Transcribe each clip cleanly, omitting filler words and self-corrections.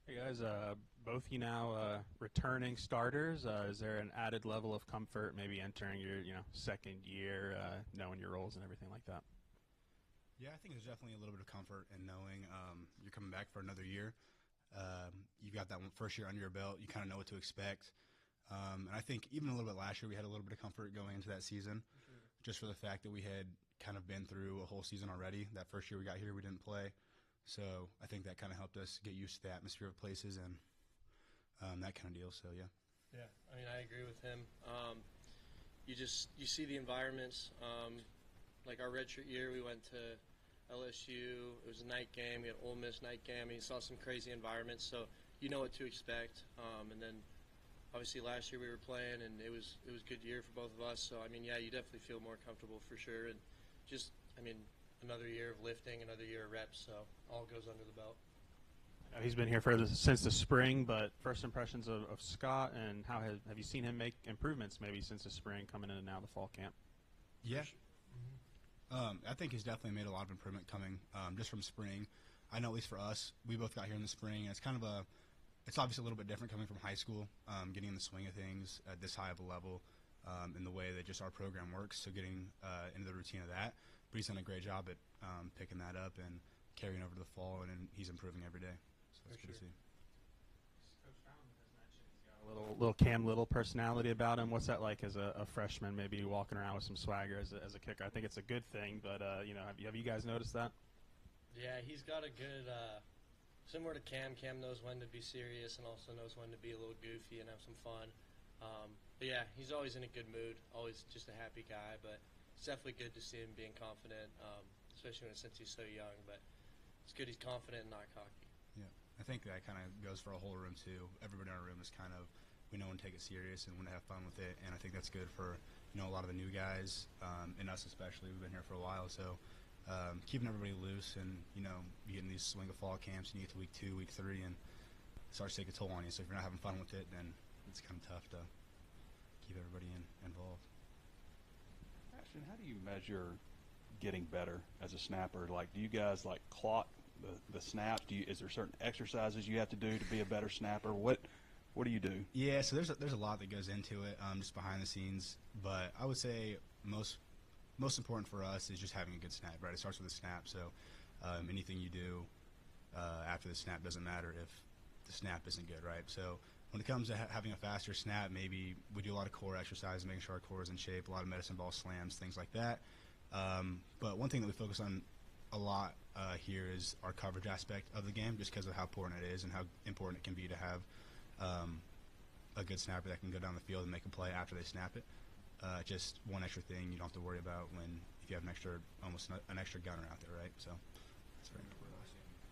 Hey guys, both you now returning starters. Is there an added level of comfort maybe entering your second year, knowing your roles and everything like that? Yeah, I think there's definitely a little bit of comfort in knowing you're coming back for another year. You've got that first year under your belt. You kind of know what to expect. And I think even a little bit last year, we had a little bit of comfort going into that season, just for the fact that we had kind of been through a whole season already. That first year we got here, we didn't play. So I think that kind of helped us get used to the atmosphere of places and that kind of deal. So, yeah. Yeah, I mean, I agree with him. You see the environments. Like our redshirt year, we went to LSU. It was a night game. We had Ole Miss night game. And you saw some crazy environments, so you know what to expect. And then obviously last year we were playing, and it was a good year for both of us. So I mean, yeah, you definitely feel more comfortable for sure. And just, I mean, another year of lifting, another year of reps. So all goes under the belt. He's been here since the spring, but first impressions of Scott, and how have you seen him make improvements maybe since the spring coming into now the fall camp? Yeah. I think he's definitely made a lot of improvement coming just from spring. I know at least for us, we both got here in the spring, and it's obviously a little bit different coming from high school, getting in the swing of things at this high of a level, in the way that just our program works, so getting into the routine of that. But he's done a great job at picking that up and carrying over to the fall, and he's improving every day. So it's good to see. Little Cam Little personality about him. What's that like as a freshman, maybe walking around with some swagger as a kicker? I think it's a good thing, but have you guys noticed that? Yeah, he's got a good similar to Cam. Cam knows when to be serious and also knows when to be a little goofy and have some fun. But yeah, he's always in a good mood, always just a happy guy. But it's definitely good to see him being confident, especially since he's so young. But it's good he's confident and not cocky. Yeah, I think that kind of goes for a whole room too. Everybody in our room is kind of, we know when to take it serious and when to have fun with it, and I think that's good for a lot of the new guys, and us especially. We've been here for a while, so keeping everybody loose, and you getting these swing of fall camps, and you get to week 2, week 3, and it starts to take a toll on you. So if you're not having fun with it, then it's kind of tough to keep everybody involved. Ashton, how do you measure getting better as a snapper? Like, do you guys clock the snaps? Is there certain exercises you have to do to be a better snapper? What do you do? Yeah, so there's a lot that goes into it, just behind the scenes. But I would say most important for us is just having a good snap, right? It starts with a snap. So anything you do after the snap doesn't matter if the snap isn't good, right? So when it comes to having a faster snap, maybe we do a lot of core exercises, making sure our core is in shape, a lot of medicine ball slams, things like that. But one thing that we focus on a lot here is our coverage aspect of the game, just because of how important it is and how important it can be to have a good snapper that can go down the field and make a play after they snap it. Just one extra thing you don't have to worry about if you have almost an extra gunner out there, right? So that's very important.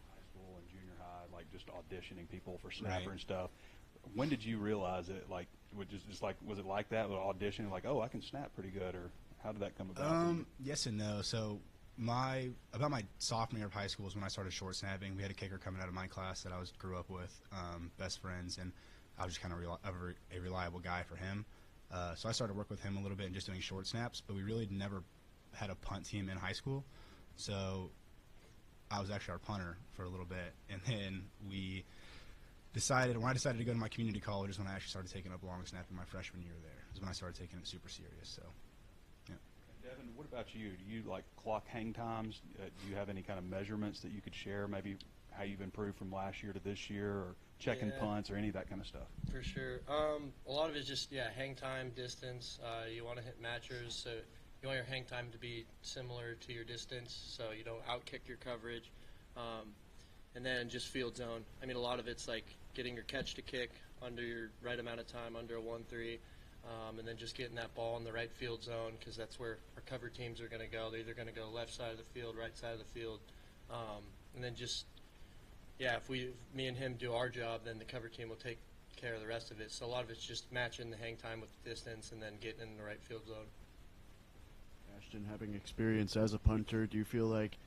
High school and junior high, just auditioning people for snapper Right. and stuff. When did you realize it? Was it like that with auditioning? Like, oh, I can snap pretty good, or how did that come about? Yes and no. So about my sophomore year of high school is when I started short snapping. We had a kicker coming out of my class that I grew up with, best friends, and I was just kind of a reliable guy for him. So I started working with him a little bit and just doing short snaps, but we really never had a punt team in high school. So I was actually our punter for a little bit, and then when I decided to go to my community college is when I actually started taking up long snapping my freshman year there. Is when I started taking it super serious. So, yeah. Devin, what about you? Do you clock hang times? Do you have any kind of measurements that you could share? Maybe how you've improved from last year to this year, or checking punts, or any of that kind of stuff? For sure. A lot of it's just, hang time, distance. You want to hit matchers, so you want your hang time to be similar to your distance, so you don't outkick your coverage. And then just field zone. I mean, a lot of it's getting your catch to kick under your right amount of time, under a 1-3, and then just getting that ball in the right field zone, because that's where our cover teams are going to go. They're either going to go left side of the field, right side of the field, and then just if me and him do our job, then the cover team will take care of the rest of it. So a lot of it's just matching the hang time with the distance and then getting in the right field zone. Ashton, having experience as a punter, do you feel like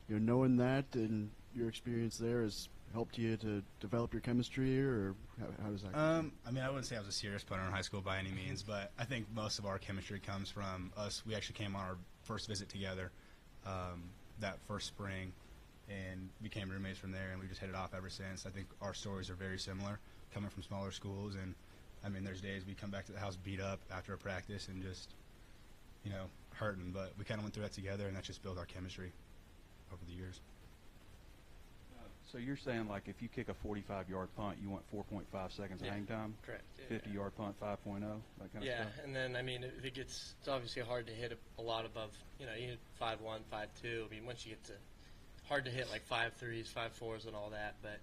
knowing that and your experience there has helped you to develop your chemistry here, or how does that go? I mean, I wouldn't say I was a serious punter in high school by any means, but I think most of our chemistry comes from us. We actually came on our first visit together that first spring, and became roommates from there, and we just hit it off ever since. I think our stories are very similar, coming from smaller schools, and I mean, there's days we come back to the house beat up after a practice and just, hurting, but we kind of went through that together, and that just built our chemistry over the years. So you're saying, like, if you kick a 45-yard punt, you want 4.5 seconds of hang time? Correct. Yeah, 50-yard punt, 5.0, that kind of yeah, stuff? and then, I mean, if it's obviously hard to hit a lot above, you hit 5.1, 5.2. I mean, once you get to hard to hit like 5.3s, 5.4s, and all that, but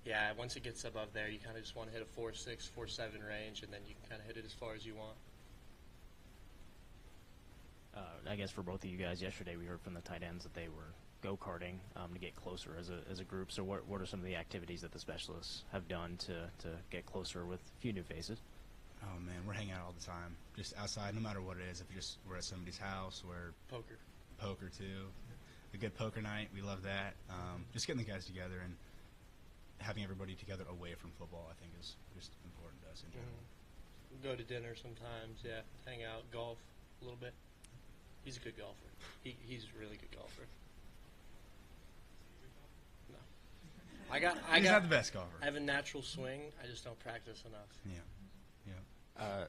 yeah, once it gets above there, you kind of just want to hit a 4.6, 4.7 range, and then you can kind of hit it as far as you want. I guess for both of you guys, yesterday we heard from the tight ends that they were go-karting to get closer as a group. So what are some of the activities that the specialists have done to get closer with a few new faces? Oh, man, we're hanging out all the time, just outside, no matter what it is. If we're at somebody's house, we're poker too. A good poker night, we love that. Just getting the guys together and having everybody together away from football, I think, is just important to us in general. Go to dinner sometimes, yeah. Hang out, golf a little bit. He's a good golfer. He's a really good golfer. No, He's not the best golfer. I have a natural swing. I just don't practice enough. Yeah.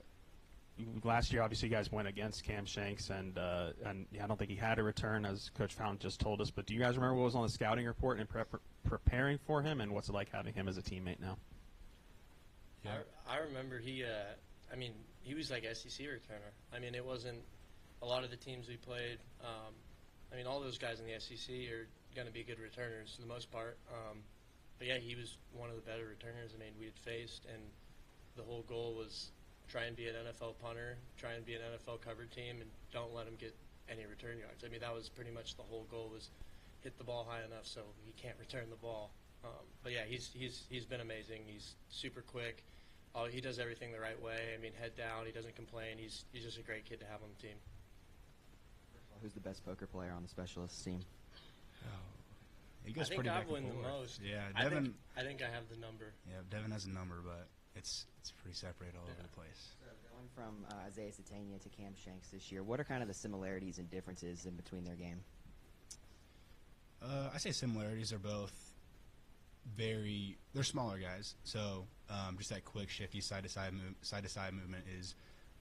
Last year, obviously, you guys went against Cam Shanks, and I don't think he had a return, as Coach Fountain just told us. But do you guys remember what was on the scouting report and preparing for him, and what's it like having him as a teammate now? Yeah. I remember he was like SEC returner. I mean, it wasn't a lot of the teams we played. I mean, all those guys in the SEC are going to be good returners for the most part. But yeah, he was one of the better returners. I mean, we had faced, and the whole goal was try and be an NFL punter, try and be an NFL cover team, and don't let him get any return yards. I mean, that was pretty much the whole goal, was hit the ball high enough so he can't return the ball. But yeah, he's been amazing. He's super quick. He does everything the right way. I mean, head down. He doesn't complain. He's just a great kid to have on the team. Who's the best poker player on the specialists team? He goes I think pretty I back win and the forth. most. Yeah, I Devin. think I have the number. Yeah, Devin has a number, but it's pretty separated all over the place. So going from Isaiah Satania to Cam Shanks this year, what are kind of the similarities and differences in between their game? I say similarities are both they're smaller guys, so just that quick, shifty side-to-side movement is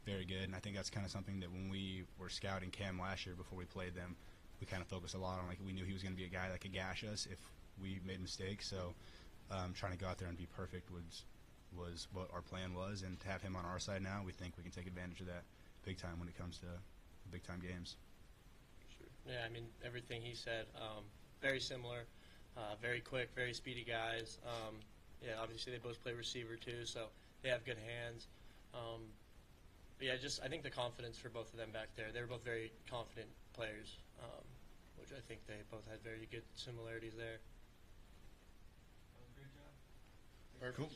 very good, and I think that's kind of something that when we were scouting Cam last year before we played them, we kind of focused a lot on. Like, we knew he was going to be a guy that could gash us if we made mistakes, so trying to go out there and be perfect was what our plan was, and to have him on our side now, we think we can take advantage of that big time when it comes to big-time games. Sure. Yeah, I mean, everything he said, very similar, very quick, very speedy guys. Yeah, obviously they both play receiver too, so they have good hands. But yeah, I think the confidence for both of them back there, they were both very confident players, which I think they both had very good similarities there. Cool.